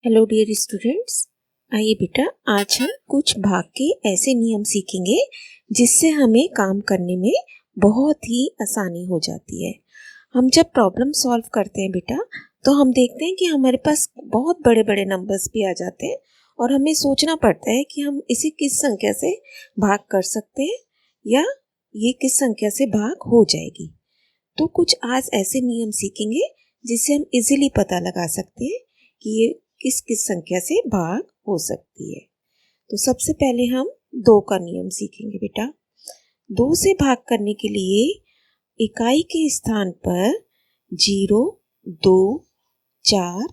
Hello dear students. आइए बेटा, आज हम कुछ भाग के ऐसे नियम सीखेंगे जिससे हमें काम करने में बहुत ही आसानी हो जाती है। हम जब प्रॉब्लम सॉल्व करते हैं बेटा, तो हम देखते हैं कि हमारे पास बहुत बड़े बड़े नंबर्स भी आ जाते हैं और हमें सोचना पड़ता है कि हम इसे किस संख्या से भाग कर सकते हैं या ये किस संख्या से भाग हो जाएगी। तो कुछ आज ऐसे नियम सीखेंगे जिससे हम इजीली पता लगा सकते हैं कि ये किस किस संख्या से भाग हो सकती है। तो सबसे पहले हम 2 का नियम सीखेंगे बेटा। 2 से भाग करने के लिए इकाई के स्थान पर 0, 2, 4,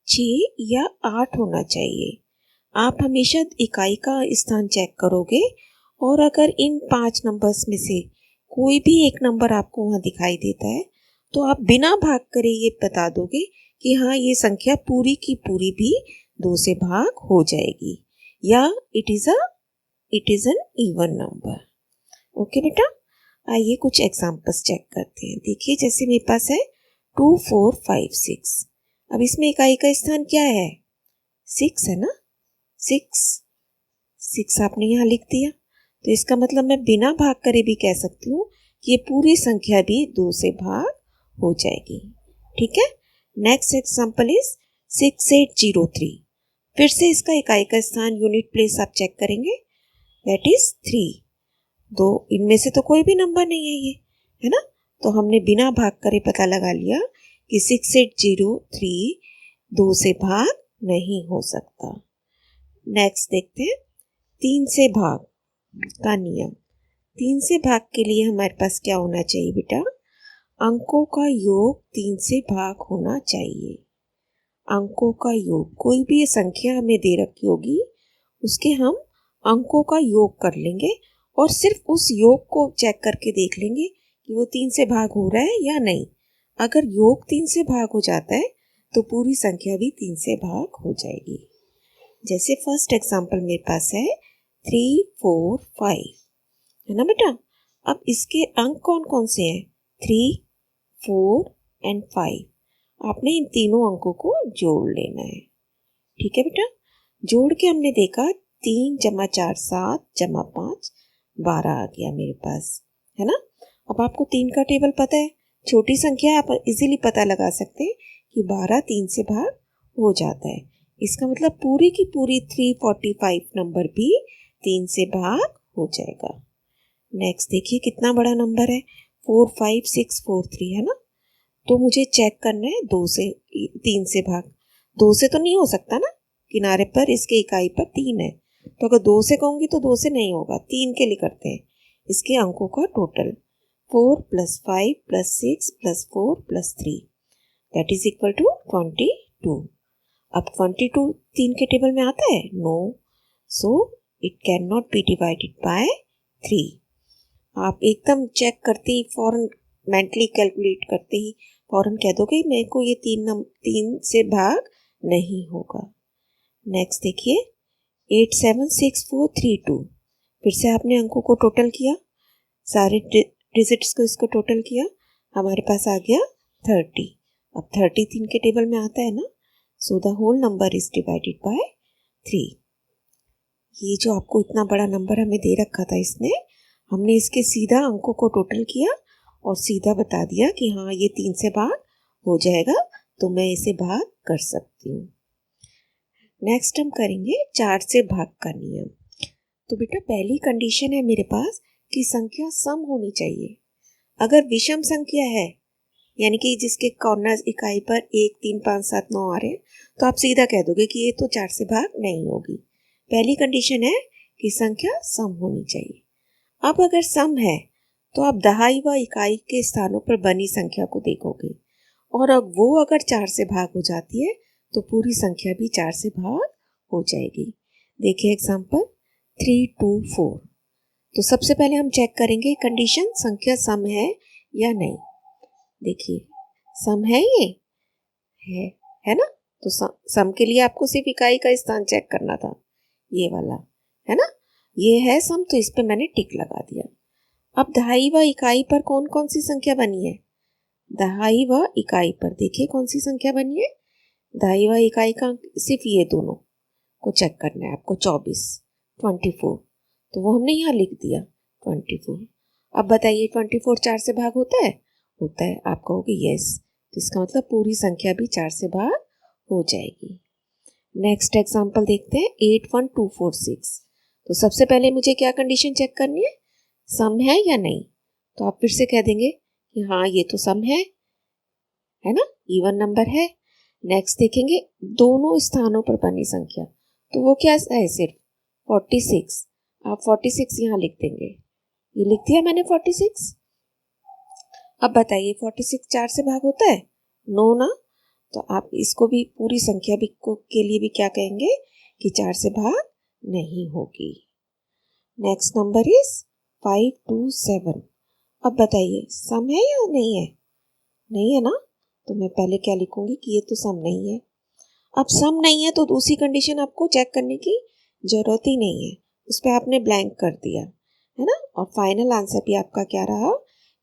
6 या 8 होना चाहिए। आप हमेशा इकाई का स्थान चेक करोगे और अगर इन 5 नंबर्स में से कोई भी एक नंबर आपको वहाँ दिखाई देता है तो आप बिना भाग करे ये बता दोगे कि हाँ, ये संख्या पूरी की पूरी भी 2 से भाग हो जाएगी या it is an even number. Okay बेटा, आइए कुछ एग्जांपल्स चेक करते हैं। देखिए, जैसे मेरे पास है 2, 4, 5, 6। अब इसमें इकाई का स्थान क्या है? 6 है ना। 6 आपने यहाँ लिख दिया, तो इसका मतलब मैं बिना भाग करे भी कह सकती हूँ कि ये पूरी संख्या भी 2 से भाग हो जाएगी। ठीक है। Next example is 6803। फिर से इसका इकाई का स्थान यूनिट प्लेस आप चेक करेंगे, दैट इज 3। दो इनमें से तो कोई भी नंबर नहीं है ये, है ना। तो हमने बिना भाग करे पता लगा लिया कि 6803 2 से भाग नहीं हो सकता। नेक्स्ट देखते हैं 3 से भाग का नियम। 3 से भाग के लिए हमारे पास क्या होना चाहिए बेटा? अंकों का योग 3 से भाग होना चाहिए। अंकों का योग, कोई भी संख्या हमें दे रखी होगी उसके हम अंकों का योग कर लेंगे और सिर्फ उस योग को चेक करके देख लेंगे कि वो 3 से भाग हो रहा है या नहीं। अगर योग 3 से भाग हो जाता है तो पूरी संख्या भी 3 से भाग हो जाएगी। जैसे फर्स्ट एग्जाम्पल मेरे पास है 3, 4, 5, है ना बेटा। अब इसके अंक कौन कौन से हैं? 3, 4 एंड 5। आपने इन तीनों अंकों को जोड़ लेना है। ठीक है बेटा। जोड़ के हमने देखा 3 + 4 7 + 5 12 आ गया मेरे पास, है ना। अब आपको 3 का टेबल पता है, छोटी संख्या आप इजीली पता लगा सकते हैं कि 12 3 से भाग हो जाता है। इसका मतलब पूरी की पूरी 345 नंबर भी 3 से भाग हो जाएगा। नेक्स्ट देखिए कितना बड़ा नंबर है, 45643, है ना। तो मुझे चेक करना है 2 से 3 से भाग। 2 से तो नहीं हो सकता ना, किनारे पर इसके इकाई पर 3 है, तो अगर 2 से कहूँगी तो 2 से नहीं होगा। 3 के लिए करते हैं इसके अंकों का total, 4 + 5 + 6 + 4 + 3 that is equal to 22। अब 22 3 के टेबल में आता है? No, so it can not be divided by 3। आप एकदम चेक करते ही फौरन मेंटली कैलकुलेट करते ही फौरन कह दोगे मेरे को ये 3 से भाग नहीं होगा। नेक्स्ट देखिए 876432। फिर से आपने अंकों को टोटल किया, सारे डिजिट्स को इसको टोटल किया, हमारे पास आ गया 30। अब 30 3 के टेबल में आता है ना, so the whole number is divided by 3। ये जो आपको इतना बड़ा नंबर हमें दे रखा था, इसने हमने इसके सीधा अंकों को टोटल किया और सीधा बता दिया कि हाँ ये 3 से भाग हो जाएगा, तो मैं इसे भाग कर सकती हूँ। नेक्स्ट हम करेंगे 4 से भाग का नियम। तो बेटा पहली कंडीशन है मेरे पास कि संख्या सम होनी चाहिए। अगर विषम संख्या है, यानी कि जिसके कॉर्नर इकाई पर 1 3 5 7 9 आ रहे हैं, तो आप सीधा कह दोगे कि ये तो 4 से भाग नहीं होगी। पहली कंडीशन है कि संख्या सम होनी चाहिए। अब अगर सम है तो आप दहाई व इकाई के स्थानों पर बनी संख्या को देखोगे और अब वो अगर 4 से भाग हो जाती है तो पूरी संख्या भी 4 से भाग हो जाएगी। देखिए एग्जांपल 3 2 4। तो सबसे पहले हम चेक करेंगे कंडीशन, संख्या सम है या नहीं। देखिए सम है, ये है ना। तो सम के लिए आपको सिर्फ इकाई का स्थान चेक करना था, ये वाला, है ना। ये है सम, तो इस पे मैंने टिक लगा दिया। अब दहाई व इकाई पर कौन कौन सी संख्या बनी है? दहाई व इकाई पर देखिए कौन सी संख्या बनी है? दाई व इकाई का अंक सिर्फ ये दोनों को चेक करना है आपको। 24, 24, तो वो हमने यहाँ लिख दिया 24। अब बताइए 24 4 से भाग होता है? होता है। आप कहोगे यस, तो इसका मतलब पूरी संख्या भी 4 से भाग हो जाएगी। नेक्स्ट एग्जाम्पल देखते हैं 81246। तो सबसे पहले मुझे क्या कंडीशन चेक करनी है, सम है या नहीं। तो आप फिर से कह देंगे कि हाँ ये तो सम है ना, इवन नंबर है। नेक्स्ट देखेंगे दोनों स्थानों पर बनी संख्या, तो वो क्या है, सिर्फ 46। आप 46 यहाँ लिख देंगे, ये लिख दिया मैंने 46। अब बताइए 46 4 से भाग होता है? नो ना, तो आप इसको भी पूरी संख्या भी के लिए भी क्या कहेंगे कि 4 से भाग नहीं होगी। Next number is 527। अब बताइए सम है या नहीं है? नहीं है ना, तो मैं पहले क्या लिखूंगी कि ये तो सम नहीं है। अब सम नहीं है तो दूसरी कंडीशन आपको चेक करने की जरूरत ही नहीं है, उस पर आपने ब्लैंक कर दिया है ना। और फाइनल आंसर भी आपका क्या रहा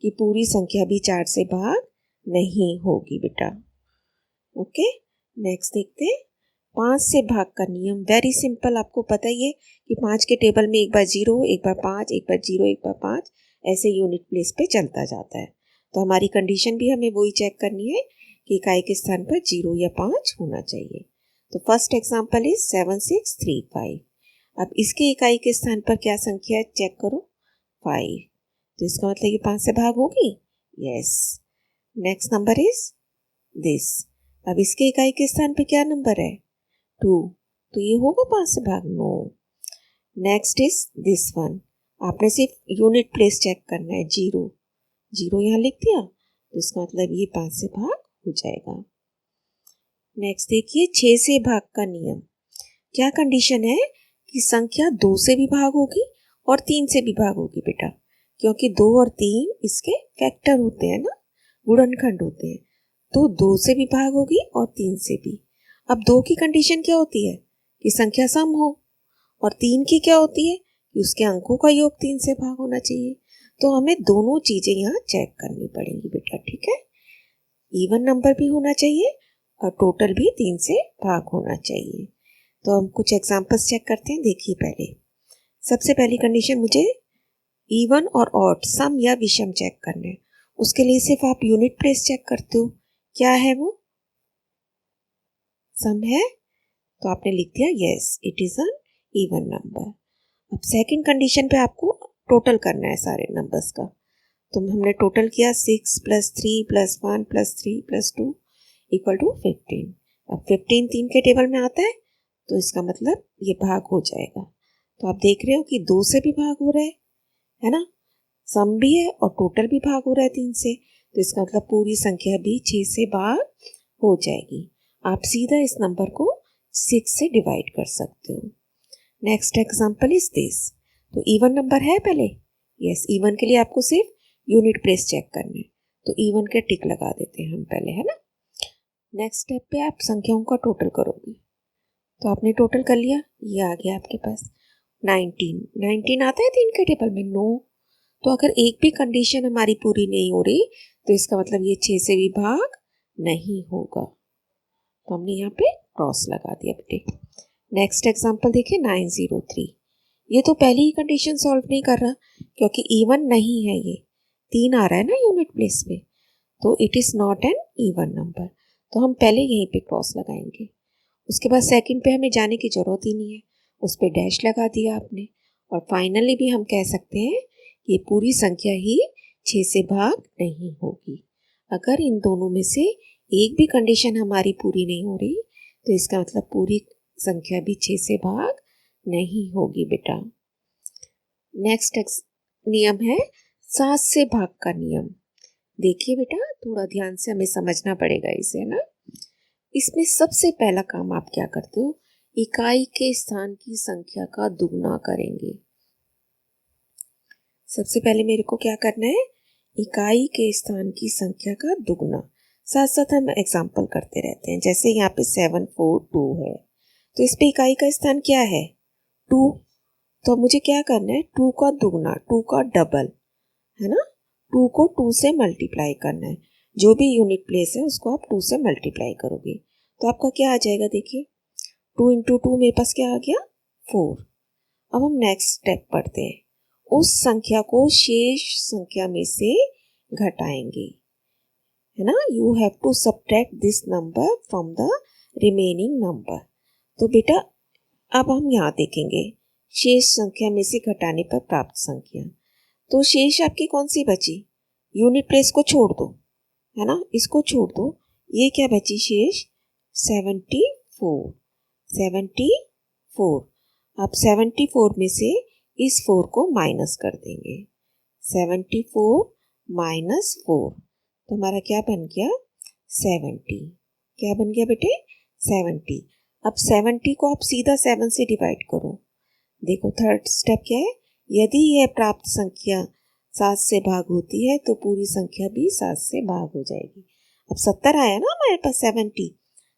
कि पूरी संख्या भी 4 से भाग नहीं होगी बेटा। ओके, नेक्स्ट देखते हैं 5 से भाग का नियम। वेरी सिंपल, आपको पता ही है कि 5 के टेबल में एक बार 0, एक बार 5, एक बार 0, एक बार 5, ऐसे यूनिट प्लेस पे चलता जाता है। तो हमारी कंडीशन भी हमें वही चेक करनी है कि इकाई के स्थान पर 0 या 5 होना चाहिए। तो फर्स्ट एग्जांपल इज 7635। अब इसके इकाई के स्थान पर क्या संख्या है चेक करो, 5। तो इसका मतलब ये 5 से भाग होगी, yes. Next number is this. अब इसके इकाई के स्थान पर क्या नंबर है, 2, तो ये होगा 5 से भाग, no. Next is this one. आपने सिर्फ यूनिट प्लेस चेक करना है, 0, 0 यहाँ लिख दिया, तो इसका मतलब ये 5 से भाग हो जाएगा। नेक्स्ट देखिए 6 से भाग का नियम। क्या कंडीशन है कि संख्या 2 से भी भाग होगी और 3 से भी भाग होगी बेटा, क्योंकि 2 और 3 इसके फैक्टर होते हैं ना, गुणनखंड होते हैं। तो 2 से भी भाग होगी और 3 से भी। अब 2 की कंडीशन क्या होती है कि संख्या सम हो, और 3 की क्या होती है कि उसके अंकों का योग 3 से भाग होना चाहिए। तो हमें दोनों चीजें यहाँ चेक करनी पड़ेंगी बेटा, ठीक है। इवन नंबर भी होना चाहिए और टोटल भी 3 से भाग होना चाहिए। तो हम कुछ एग्जांपल्स चेक करते हैं। देखिए पहले सबसे पहली कंडीशन, मुझे इवन और ऑड, सम या विषम चेक करना है। उसके लिए सिर्फ आप यूनिट प्लेस चेक करते हो, क्या है वो, सम है, तो आपने लिख दिया yes it is an even number. अब सेकंड कंडीशन पे आपको टोटल करना है सारे नंबर्स का। तो हमने टोटल किया 6 + 3 + 1 + 3 + 2 = 15। अब 15 3 के टेबल में आता है, तो इसका मतलब ये भाग हो जाएगा। तो आप देख रहे हो कि 2 से भी भाग हो रहा है ना, सम भी है और टोटल भी भाग हो रहा है 3 से, तो इसका मतलब पूरी संख्या भी 6 से भाग हो जाएगी। आप सीधा इस नंबर को 6 से डिवाइड कर सकते हो। Next example is this. तो इवन नंबर है पहले, यस, इवन के लिए आपको सिर्फ यूनिट प्लेस चेक करना है, तो इवन के टिक लगा देते हैं हम पहले, है ना। नेक्स्ट स्टेप पे आप संख्याओं का टोटल करोगे, तो आपने टोटल कर लिया, ये आ गया आपके पास 19 आता है 3 के टेबल में, नो। तो अगर एक भी कंडीशन हमारी पूरी नहीं हो रही, तो इसका मतलब ये 6 से भी भाग नहीं होगा, तो हमने यहाँ पे क्रॉस लगा दिया बेटे। नेक्स्ट एग्जाम्पल देखिए 903। ये तो पहली ही कंडीशन सॉल्व नहीं कर रहा, क्योंकि इवन नहीं है, ये 3 आ रहा है ना यूनिट प्लेस पे, तो it is not an even number, तो हम पहले यहीं पे क्रॉस लगाएंगे। उसके बाद सेकंड पे हमें जाने की ज़रूरत ही नहीं है, उस पर डैश लगा दिया आपने। और फाइनली भी हम कह सकते हैं कि पूरी संख्या ही 6 से भाग नहीं होगी। अगर इन दोनों में से एक भी कंडीशन हमारी पूरी नहीं हो रही, तो इसका मतलब पूरी संख्या भी 6 से भाग नहीं होगी बेटा। नेक्स्ट नियम है 7 से भाग का नियम। देखिए बेटा, थोड़ा ध्यान से हमें समझना पड़ेगा इसे, ना। इसमें सबसे पहला काम आप क्या करते हो, इकाई के स्थान की संख्या का दुगना करेंगे। सबसे पहले मेरे को क्या करना है, इकाई के स्थान की संख्या का दुगना। साथ साथ हम एग्जाम्पल करते रहते हैं, जैसे यहाँ पे 742 है, तो इस पे इकाई का स्थान क्या है, 2। तो मुझे क्या करना है, 2 का दुगना, 2 का डबल, है ना। 2 को 2 से मल्टीप्लाई करना है, जो भी यूनिट प्लेस है उसको आप 2 से मल्टीप्लाई करोगे, तो आपका क्या आ जाएगा, देखिए 2 इंटू 2 मेरे पास क्या आ गया, 4। अब हम नेक्स्ट स्टेप पढ़ते हैं। उस संख्या को शेष संख्या में से घटाएंगे, है ना। You have to subtract this number from the remaining number. तो बेटा अब हम यहाँ देखेंगे शेष संख्या में से घटाने पर प्राप्त संख्या। तो शेष आपकी कौन सी बची, यूनिट प्लेस को छोड़ दो, है ना, इसको छोड़ दो। ये क्या बची शेष, 74। 74। अब 74 में से इस 4 को माइनस कर देंगे। 74 माइनस 4 तो हमारा क्या बन गया, 70। क्या बन गया बेटे, 70। अब 70 को आप सीधा 7 से डिवाइड करो। देखो थर्ड स्टेप क्या है, यदि यह प्राप्त संख्या 7 से भाग होती है तो पूरी संख्या भी 7 से भाग हो जाएगी। अब 70 आया ना हमारे पास,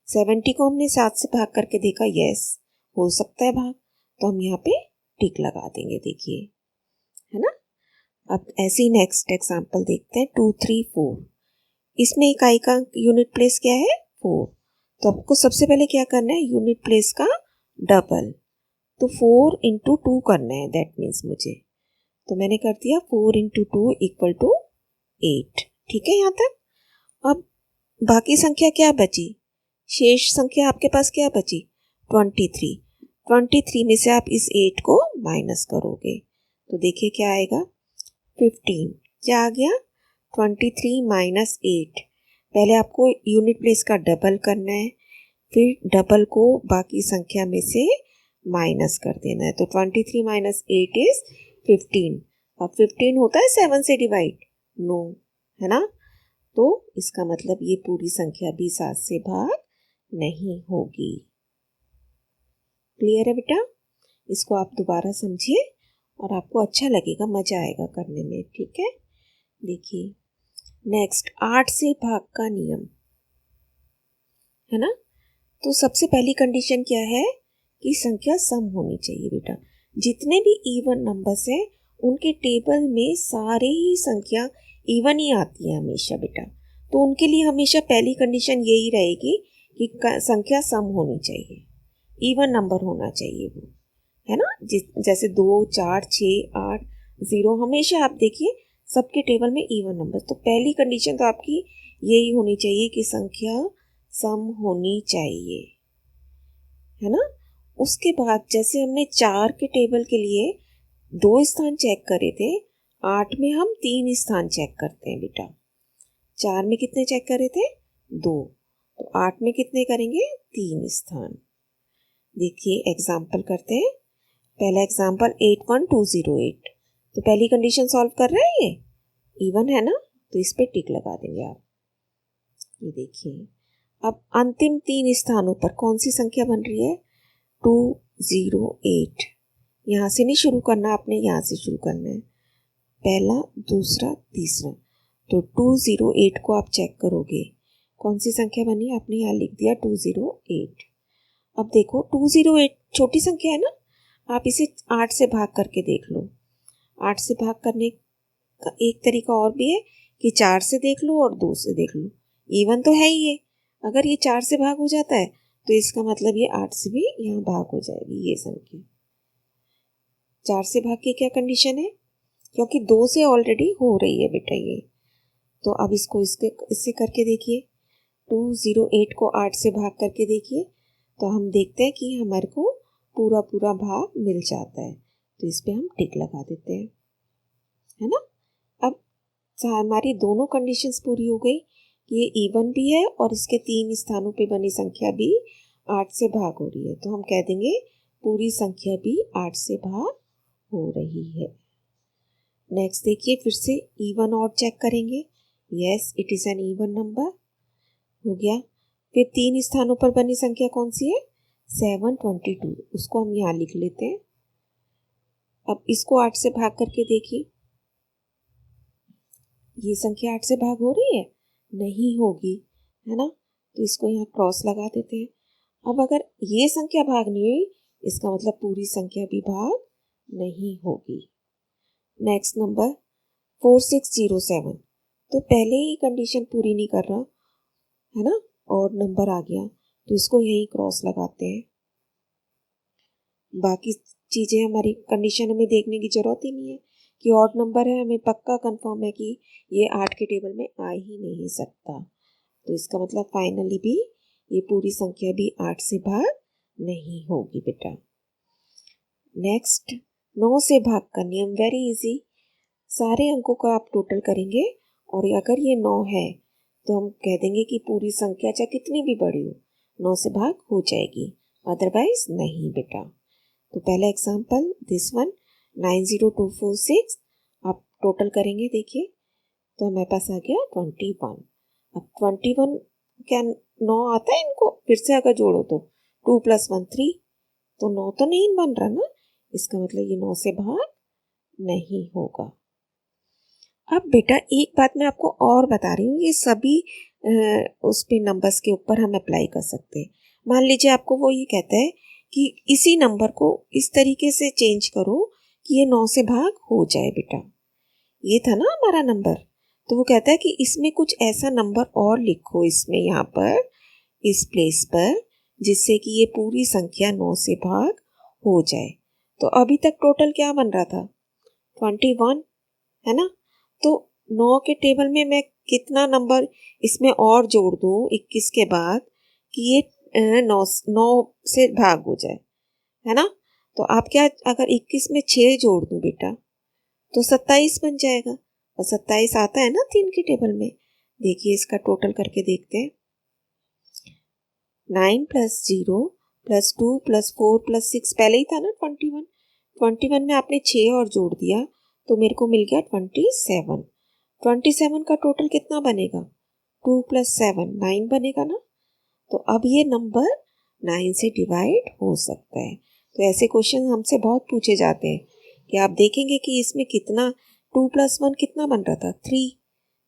70 को हमने 7 से भाग करके देखा, यस हो सकता है भाग, तो हम यहाँ पे टिक लगा देंगे, देखिए, है ना। अब ऐसे ही नेक्स्ट एग्जांपल देखते हैं, 2 3 4। इसमें इकाई का यूनिट प्लेस क्या है, 4। तो आपको सबसे पहले क्या करना है, यूनिट प्लेस का डबल, तो 4 इंटू 2 करना है, दैट मीन्स मुझे, तो मैंने कर दिया 4 इंटू 2 इक्वल टू 8। ठीक है यहाँ तक। अब बाकी संख्या क्या बची, शेष संख्या आपके पास क्या बची, 23। 23 में से आप इस 8 को माइनस करोगे तो देखिए क्या आएगा, 15। क्या आ गया, 23 माइनस 8। पहले आपको यूनिट प्लेस का डबल करना है, फिर डबल को बाकी संख्या में से माइनस कर देना है। तो 23 माइनस 8 इज 15। अब 15 होता है 7 से डिवाइड, नो, है ना। तो इसका मतलब ये पूरी संख्या भी 7 से भाग नहीं होगी। क्लियर है बेटा, इसको आप दोबारा समझिए और आपको अच्छा लगेगा, मजा आएगा करने में। ठीक है, देखिए नेक्स्ट 8 से भाग का नियम, है ना। तो सबसे पहली कंडीशन क्या है कि संख्या सम होनी चाहिए बेटा। जितने भी इवन नंबर्स हैं उनके टेबल में सारे ही संख्या इवन ही आती है हमेशा बेटा। तो उनके लिए हमेशा पहली कंडीशन यही रहेगी कि संख्या सम होनी चाहिए, इवन नंबर होना चाहिए वो, है ना। जैसे 2 4 6 8 0, हमेशा आप देखिए सबके टेबल में इवन नंबर। तो पहली कंडीशन तो आपकी यही होनी चाहिए कि संख्या सम होनी चाहिए, है ना। उसके बाद जैसे हमने 4 के टेबल के लिए 2 स्थान चेक करे थे, 8 में हम 3 स्थान चेक करते हैं बेटा। 4 में कितने चेक करे थे, 2, तो 8 में कितने करेंगे, 3 स्थान। देखिए एग्जाम्पल करते हैं। पहला एग्जाम्पल 81208, तो पहली कंडीशन सॉल्व कर रहे हैं, ये इवन है ना, तो इस पे टिक लगा देंगे आप। ये देखिए अब अंतिम 3 स्थानों पर कौन सी संख्या बन रही है, 208। यहाँ से नहीं शुरू करना, आपने यहाँ से शुरू करना है, पहला दूसरा तीसरा। तो 208 को आप चेक करोगे कौन सी संख्या बनी, आपने यहाँ लिख दिया 208। अब देखो 208 छोटी संख्या है ना, आप इसे 8 से भाग करके देख लो। 8 से भाग करने का एक तरीका और भी है कि 4 से देख लो और 2 से देख लो, इवन तो है ही ये। अगर ये 4 से भाग हो जाता है तो इसका मतलब ये 8 से भी यहाँ भाग हो जाएगी ये संख्या। 4 से भाग की क्या कंडीशन है, क्योंकि 2 से ऑलरेडी हो रही है बेटा ये। तो अब इसको इससे करके देखिए, 208 को 8 से भाग करके देखिए, तो हम देखते हैं कि हमारे को पूरा भाग मिल जाता है। तो इस पे हम टिक लगा देते हैं, है ना। अब हमारी दोनों कंडीशंस पूरी हो गई कि ये इवन भी है और इसके 3 स्थानों पे बनी संख्या भी 8 से भाग हो रही है, तो हम कह देंगे पूरी संख्या भी 8 से भाग हो रही है। नेक्स्ट देखिए फिर से इवन और चेक करेंगे, yes it is an even number, हो गया। फिर 3 स्थानों पर बनी संख्या कौन सी है, 722, उसको हम यहाँ लिख लेते हैं। अब इसको 8 से भाग करके देखिए, ये संख्या 8 से भाग हो रही है, नहीं होगी, है ना। तो इसको यहाँ क्रॉस लगा देते हैं। अब अगर ये संख्या भाग नहीं हुई, इसका मतलब पूरी संख्या भी भाग नहीं होगी। नेक्स्ट नंबर 4607, तो पहले ही कंडीशन पूरी नहीं कर रहा, है ना, और नंबर आ गया। तो इसको यहीं क्रॉस लगाते हैं। बाकी चीज़ें हमारी कंडीशन हमें देखने की ज़रूरत ही नहीं है कि ऑड नंबर है, हमें पक्का कंफर्म है कि ये 8 के टेबल में आ ही नहीं सकता। तो इसका मतलब फाइनली भी ये पूरी संख्या भी 8 से भाग नहीं होगी बेटा। नेक्स्ट 9 से भाग का नियम वेरी इजी। सारे अंकों का आप टोटल करेंगे और अगर ये 9 है तो हम कह देंगे कि पूरी संख्या चाहे कितनी भी बड़ी हो 9 से भाग हो जाएगी, अदरवाइज नहीं बेटा। तो पहला एग्जाम्पल दिस वन 90246, आप टोटल करेंगे देखिए तो हमारे पास आ गया 21। अब 21 क्या 9 आता है इनको फिर से अगर जोड़ो तो 2 + 1 3, तो 9 तो नहीं बन रहा ना, इसका मतलब ये 9 से भाग नहीं होगा। अब बेटा एक बात मैं आपको और बता रही हूँ, ये सभी उस पे नंबर्स के ऊपर हम अप्लाई कर सकते हैं। मान लीजिए आपको वो ये कहता है कि इसी नंबर को इस तरीके से चेंज करो कि ये 9 से भाग हो जाए बेटा। ये था ना हमारा नंबर, तो वो कहता है कि इसमें कुछ ऐसा नंबर और लिखो इसमें यहाँ पर इस प्लेस पर जिससे कि ये पूरी संख्या 9 से भाग हो जाए। तो अभी तक टोटल क्या बन रहा था 21 है ना, तो 9 के टेबल में मैं कितना नंबर इसमें और जोड़ दूँ 21 के बाद कि ये 9 से भाग हो जाए, है ना। तो आप क्या अगर 21 में 6 जोड़ दूँ बेटा तो 27 बन जाएगा, और 27 आता है ना 3 के टेबल में। देखिए इसका टोटल करके देखते हैं। 9 + 0 + 2 + 4 + 6 पहले ही था ना 21। 21 में आपने 6 और जोड़ दिया तो मेरे को मिल गया 27। 27 का टोटल कितना बनेगा 2 + 7 9 बनेगा ना। तो अब ये नंबर 9 से डिवाइड हो सकता है। तो ऐसे क्वेश्चन हमसे बहुत पूछे जाते हैं कि आप देखेंगे कि इसमें कितना 2 + 1 कितना बन रहा था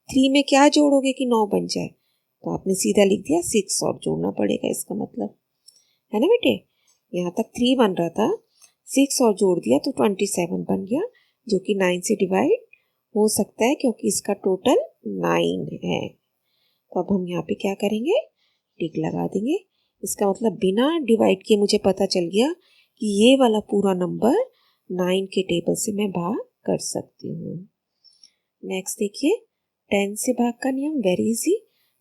3 में क्या जोड़ोगे कि 9 बन जाए, तो आपने सीधा लिख दिया 6 और जोड़ना पड़ेगा, इसका मतलब है ना बेटे। यहाँ तक 3 बन रहा था, 6 और जोड़ दिया तो 27 बन गया, जो कि 9 से डिवाइड हो सकता है क्योंकि इसका टोटल 9 है। तो अब हम यहाँ पे क्या करेंगे टिक लगा देंगे। इसका मतलब बिना डिवाइड किए मुझे पता चल गया कि ये वाला पूरा नंबर 9 के टेबल से मैं भाग कर सकती हूँ। नेक्स्ट देखिए 10 से भाग का नियम वेरी इजी।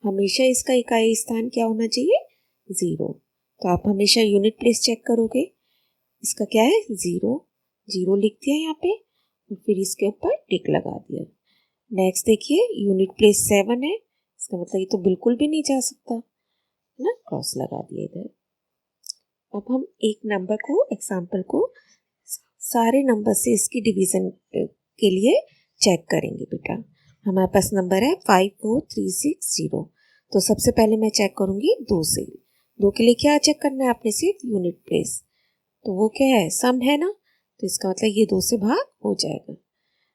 हमेशा इसका इकाई स्थान क्या होना चाहिए 0। तो आप हमेशा यूनिट प्लेस चेक करोगे, इसका क्या है 0 लिख दिया यहाँ पे और फिर इसके ऊपर टिक लगा दिया। नेक्स्ट देखिए यूनिट प्लेस 7 है, इसका मतलब ये तो बिल्कुल भी नहीं जा सकता है ना, क्रॉस लगा दिया इधर। अब हम एक नंबर को एग्जाम्पल को सारे नंबर से इसकी डिवीज़न के लिए चेक करेंगे बेटा। हमारे पास नंबर है 54360। तो सबसे पहले मैं चेक करूँगी 2 से। 2 के लिए क्या चेक करना है आपने सिर्फ यूनिट प्लेस, तो वो क्या है सम है ना, तो इसका मतलब ये 2 से भाग हो जाएगा।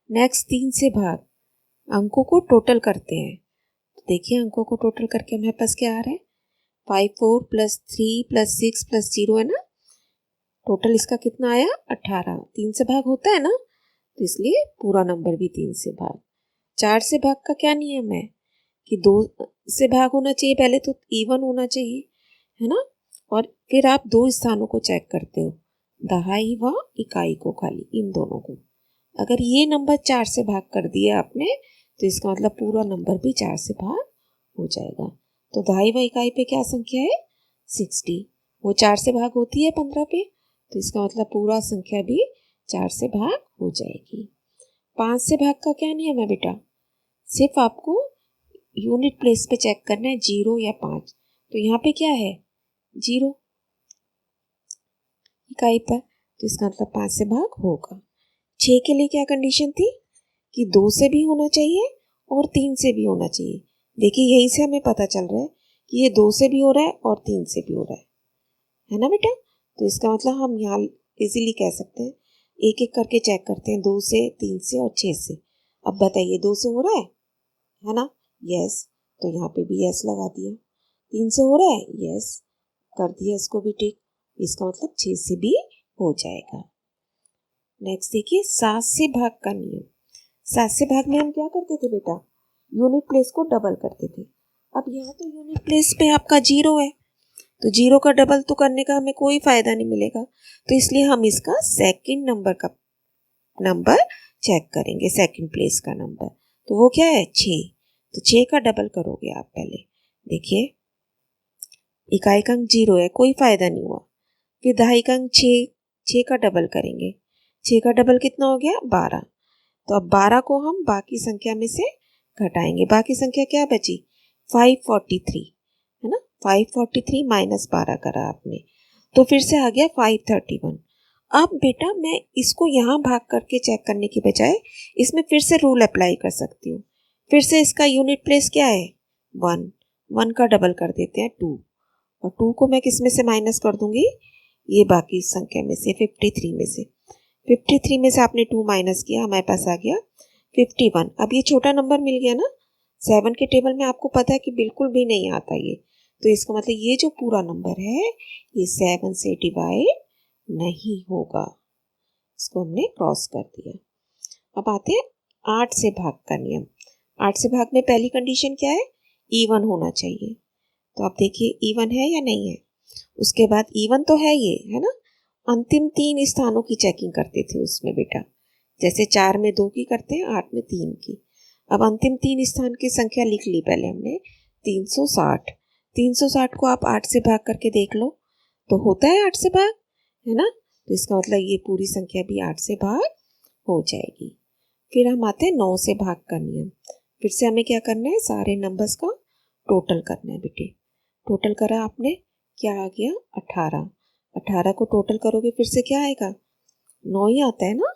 नेक्स्ट 3 से भाग, अंकों को टोटल करते हैं। तो देखिए अंकों को टोटल करके हमारे पास क्या आ रहा है 54 + 3 + 6 + 0 है ना, टोटल इसका कितना आया 18। 3 से भाग होता है ना, तो इसलिए पूरा नंबर भी 3 से भाग। 4 से भाग का क्या नियम है कि 2 से भाग होना चाहिए, पहले तो इवन होना चाहिए है ना, और फिर आप 2 स्थानों को चेक करते हो, दहाई व इकाई को, खाली इन दोनों को। अगर ये नंबर 4 से भाग कर दिया आपने तो इसका मतलब पूरा नंबर भी 4 से भाग हो जाएगा। तो दहाई व इकाई पे क्या संख्या है 60, वो 4 से भाग होती है 15 पे, तो इसका मतलब पूरा संख्या भी 4 से भाग हो जाएगी। 5 से भाग का क्या नियम है बेटा, सिर्फ आपको यूनिट प्लेस पे चेक करना है 0 या 5। तो यहाँ पे क्या है 0 इकाई पर, तो इसका मतलब 5 से भाग होगा। 6 के लिए क्या कंडीशन थी कि 2 से भी होना चाहिए और 3 से भी होना चाहिए। देखिए यहीं से हमें पता चल रहा है कि ये 2 से भी हो रहा है और 3 से भी हो रहा है ना बेटा। तो इसका मतलब हम यहाँ इजीली कह सकते हैं, एक एक करके चेक करते हैं 2 से 3 से और 6 से। अब बताइए 2 से हो रहा है ना, यस, तो यहाँ पे भी यस लगा दिया। 3 से हो रहा है, यस, कर दिया इसको भी टिक, इसका मतलब 6 से भी हो जाएगा। नेक्स्ट देखिए 7 से भाग का नियम। 7 से भाग में हम क्या करते थे बेटा, यूनिट प्लेस को डबल करते थे। अब यहाँ तो यूनिट प्लेस पे आपका 0 है, तो 0 का डबल तो करने का हमें कोई फ़ायदा नहीं मिलेगा, तो इसलिए हम इसका सेकंड नंबर का नंबर चेक करेंगे, सेकंड प्लेस का नंबर। तो वो क्या है 6, तो 6 का डबल करोगे आप पहले। देखिए इकाई का अंक 0 है, कोई फ़ायदा नहीं हुआ। फिर दहाई का अंक 6, 6 का डबल करेंगे। 6 का डबल कितना हो गया 12। तो अब 12 को हम बाकी संख्या में से घटाएंगे। बाकी संख्या क्या बची 543, है ना। 543 माइनस 12 करा आपने, तो फिर से आ गया 531। अब बेटा मैं इसको यहाँ भाग करके चेक करने की बजाय इसमें फिर से रूल अप्लाई कर सकती हूँ। फिर से इसका यूनिट प्लेस क्या है 1, 1 का डबल कर देते हैं 2, और 2 को मैं किस में से माइनस कर दूंगी, ये बाकी संख्या में से 53 में से। 53 में से आपने 2 माइनस किया, हमारे पास आ गया 51। अब ये छोटा नंबर मिल गया ना, 7 के टेबल में आपको पता है कि बिल्कुल भी नहीं आता ये, तो इसका मतलब ये जो पूरा नंबर है ये 7 से डिवाइड नहीं होगा। इसको हमने क्रॉस कर दिया। अब आते हैं 8 से भाग का नियम। 8 से भाग में पहली कंडीशन क्या है, इवन होना चाहिए। तो आप देखिए इवन है या नहीं है। उसके बाद इवन तो है ये, है ना। अंतिम 3 स्थानों की चेकिंग करते थे उसमें बेटा, जैसे 4 में 2 की करते हैं, 8 में 3 की। अब अंतिम 3 स्थान की संख्या लिख ली पहले हमने 360। 360 को आप 8 से भाग करके देख लो, तो होता है 8 से भाग, है ना। तो इसका मतलब ये पूरी संख्या भी 8 से भाग हो जाएगी। फिर हम आते हैं 9 से भाग का नियम। फिर से हमें क्या करना है, सारे नंबर्स का टोटल करना है बेटे। टोटल करा आपने, क्या आ गया 18। 18 को टोटल करोगे फिर से क्या आएगा 9 ही आता है ना।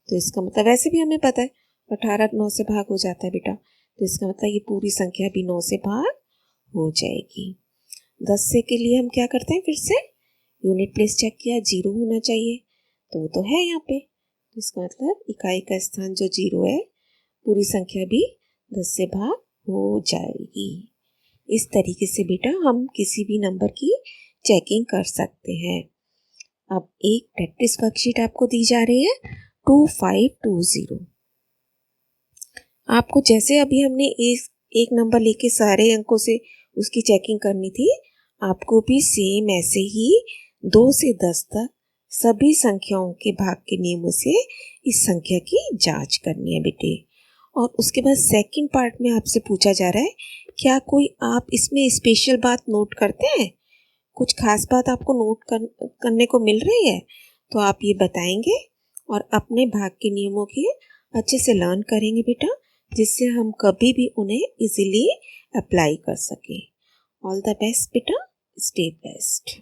तो इसका मतलब वैसे भी हमें पता है 18 9 से भाग हो जाता है बेटा, तो इसका मतलब ये पूरी संख्या भी 9 से भाग हो जाएगी। 10 से के लिए हम क्या करते हैं, फिर से यूनिट प्लेस चेक किया, 0 होना चाहिए, तो वो तो है यहाँ पे। तो इसका मतलब इकाई का स्थान जो 0 है, पूरी संख्या भी 10 से भाग हो जाएगी। इस तरीके से बेटा हम किसी भी नंबर की चेकिंग कर सकते हैं। अब एक प्रैक्टिस वर्कशीट आपको दी जा रही है 2520। आपको जैसे अभी हमने एक नंबर लेके सारे अंकों से उसकी चेकिंग करनी थी, आपको भी सेम ऐसे ही 2 से 10 तक सभी संख्याओं के भाग के नियमों से इस संख्या की जांच करनी है बेटे। और उसके बाद सेकंड पार्ट में आपसे पूछा जा रहा है, क्या कोई आप इसमें स्पेशल बात नोट करते हैं, कुछ खास बात आपको नोट करने को मिल रही है, तो आप ये बताएंगे और अपने भाग के नियमों के अच्छे से लर्न करेंगे बेटा, जिससे हम कभी भी उन्हें इजीली अप्लाई कर सकें। ऑल द बेस्ट बेटा, स्टे बेस्ट।